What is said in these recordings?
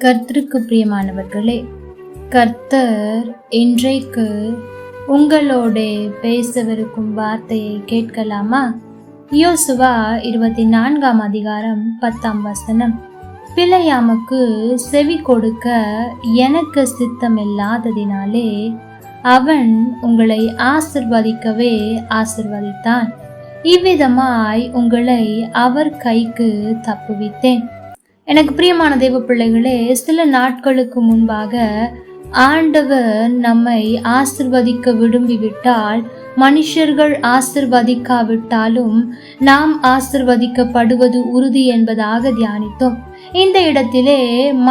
கர்த்தருக்கு பிரியமானவர்களே, கர்த்தர் இன்றைக்கு உங்களோட பேசவிருக்கும் வார்த்தையை கேட்கலாமா? யோசுவா 24ஆம் அதிகாரம் 10ஆம் வசனம். பிலேயாமுக்கு செவி கொடுக்க எனக்கு சித்தமில்லாததினாலே அவன் உங்களை ஆசிர்வதிக்கவே ஆசிர்வதித்தான். இவ்விதமாய் உங்களை அவர் கைக்கு தப்புவித்தேன். எனக்கு பிரியமான தேவ பிள்ளைகளே, சில நாட்களுக்கு முன்பாக ஆண்டவர் நம்மை ஆசிர்வதிக்க விரும்பிவிட்டால், மனுஷர்கள் ஆசிர்வதிக்காவிட்டாலும் நாம் ஆசிர்வதிக்கப்படுவது உறுதி என்பதாக தியானித்தோம். இந்த இடத்திலே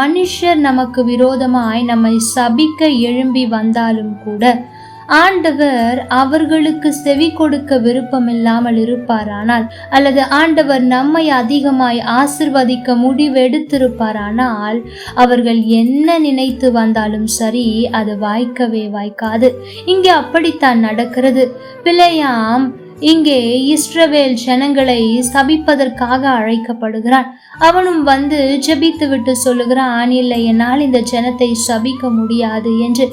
மனுஷர் நமக்கு விரோதமாய் நம்மை சபிக்க எழும்பி வந்தாலும் கூட ஆண்டவர் அவர்களுக்கு செவி கொடுக்க விருப்பமில்லாமல் இருப்பாரானால், அல்லது ஆண்டவர் நம்மை அதிகமாய் ஆசிர்வதிக்க முடிவெடுத்திருப்பாரானால், அவர்கள் என்ன நினைத்து வந்தாலும் சரி, அது வாய்க்கவே வாய்க்காது. இங்கே அப்படித்தான் நடக்கிறது. பிலேயாம் இங்கே இஸ்ரவேல் ஜனங்களை சபிப்பதற்காக அழைக்கப்படுகிறான். அவனும் வந்து ஜெபித்து விட்டு சொல்லுகிறான், இல்லை, என்னால் இந்த ஜனத்தை சபிக்க முடியாது என்று.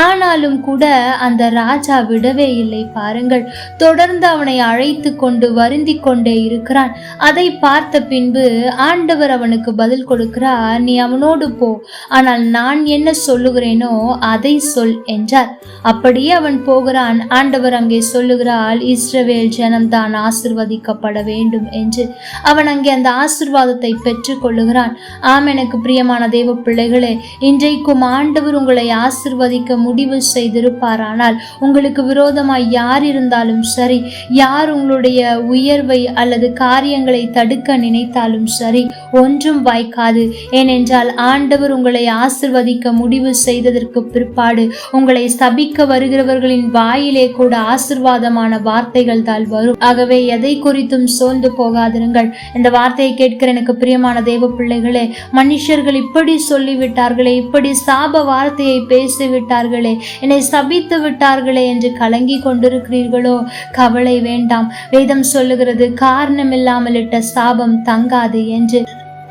ஆனாலும் கூட அந்த ராஜா விடவே இல்லை. பாருங்கள், தொடர்ந்து அவனை அழைத்து கொண்டு வருந்தி கொண்டே இருக்கிறான். அதை பார்த்த பின்பு ஆண்டவர் அவனுக்கு பதில் கொடுக்கிறார், நீ அவனோடு போ, ஆனால் நான் என்ன சொல்லுகிறேனோ அதை சொல் என்றார். அப்படியே அவன் போகிறான். ஆண்டவர் அங்கே சொல்லுகிறார், இஸ்ரவேல் ஜனம்தான் ஆசிர்வதிக்கப்பட வேண்டும் என்று. அவன் அங்கே அந்த ஆசிர்வாதத்தை பெற்றுக் கொள்ளுகிறான். ஆம், எனக்கு பிரியமான தேவ பிள்ளைகளே, இன்றைக்கும் ஆண்டவர் உங்களை ஆசிர்வதிக்க முடிவு செய்திருப்பாரானால், உங்களுக்கு விரோதமாய் யார் இருந்தாலும் சரி, யார் உங்களுடைய உயர்வை அல்லது காரியங்களை தடுக்க நினைத்தாலும் சரி, ஒன்றும் வாய்க்காது. ஏனென்றால் ஆண்டவர் உங்களை ஆசிர்வதிக்க முடிவு செய்ததற்கு பிற்பாடு உங்களை சபிக்க வருகிறவர்களின் வாயிலே கூட ஆசிர்வாதமான வார்த்தைகள் தான் வரும். ஆகவே எதை குறித்தும் சோர்ந்து போகாதிருங்கள். இந்த வார்த்தையை கேட்கிற எனக்கு பிரியமான தேவ பிள்ளைகளே, மனுஷர்கள் இப்படி சொல்லிவிட்டார்களே, இப்படி சாப வார்த்தையை பேசிவிட்டார்களே, என்னை சபித்து விட்டார்களே என்று கலங்கி கொண்டிருக்கிறீர்களோ? கவலை வேண்டாம். வேதம் சொல்லுகிறது, காரணமில்லாமல் இட்ட சாபம் தங்காது என்று.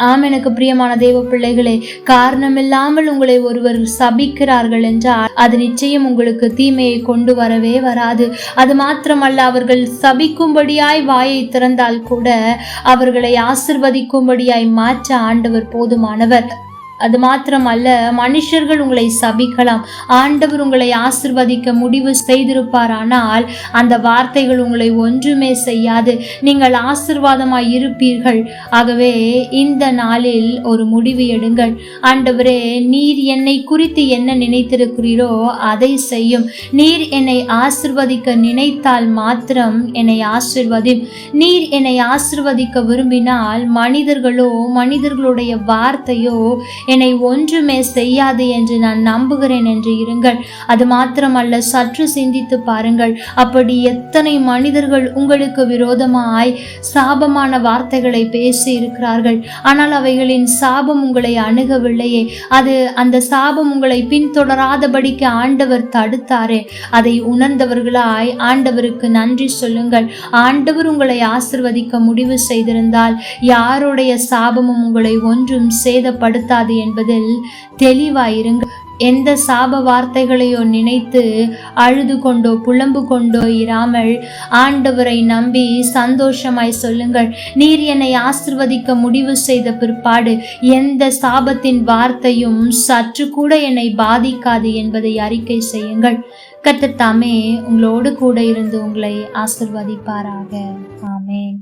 ஆம், எனக்கு பிரியமான தேவ பிள்ளைகளே, காரணமில்லாமல் உங்களை ஒருவர் சபிக்கிறார்கள் என்றால் அது நிச்சயம் உங்களுக்கு தீமையை கொண்டு வரவே வராது. அது மாத்திரமல்ல, அவர்கள் சபிக்கும்படியாய் வாயை திறந்தால் கூட அவர்களை ஆசிர்வதிக்கும்படியாய் மாற்ற ஆண்டவர் போதுமானவர். அது மாத்திரமல்ல, மனுஷர்கள் உங்களை சபிக்கலாம், ஆண்டவர் உங்களை ஆசிர்வதிக்க முடிவு செய்திருப்பாரானால் அந்த வார்த்தைகள் உங்களை ஒன்றுமே செய்யாது. நீங்கள் ஆசிர்வாதமாய் இருப்பீர்கள். ஆகவே இந்த நாளில் ஒரு முடிவு எடுங்கள். ஆண்டவரே, நீர் என்னை குறித்து என்ன நினைத்திருக்கிறீரோ அதை செய்யும். நீர் என்னை ஆசிர்வதிக்க நினைத்தால் மாத்திரம் என்னை ஆசிர்வதி. நீர் என்னை ஆசிர்வதிக்க விரும்பினால் மனிதர்களோ மனிதர்களுடைய வார்த்தையோ என்னை ஒன்றுமே செய்யாது என்று நான் நம்புகிறேன் என்று இருங்கள். அது மாத்திரமல்ல, சற்று சிந்தித்து பாருங்கள். அப்படி எத்தனை மனிதர்கள் உங்களுக்கு விரோதமாய் சாபமான வார்த்தைகளை பேசி இருக்கிறார்கள். ஆனால் அவைகளின் சாபம் உங்களை அணுகவில்லையே. அந்த சாபம் உங்களை பின்தொடராதபடிக்கு ஆண்டவர் தடுத்தாரே. அதை உணர்ந்தவர்களாய் ஆண்டவருக்கு நன்றி சொல்லுங்கள். ஆண்டவர் உங்களை ஆசிர்வதிக்க முடிவு செய்திருந்தால் யாருடைய சாபமும் உங்களை ஒன்றும் சேதப்படுத்தாது என்பதில் தெளிவாயிருங்கள். எந்த சாப வார்த்தைகளையோ நினைத்து அழுது கொண்டோ புலம்பு கொண்டோ இராமல் ஆண்டவரை நம்பி சந்தோஷமாய் சொல்லுங்கள். நீர் என்னை ஆசிர்வதிக்க முடிவு செய்த பிற்பாடு எந்த சாபத்தின் வார்த்தையும் சற்று கூட என்னை பாதிக்காது என்பதை அறிக்கை செய்யுங்கள். கர்த்தர் தாமே உங்களோடு கூட இருந்து உங்களை ஆசிர்வதிப்பாராக. ஆமென்.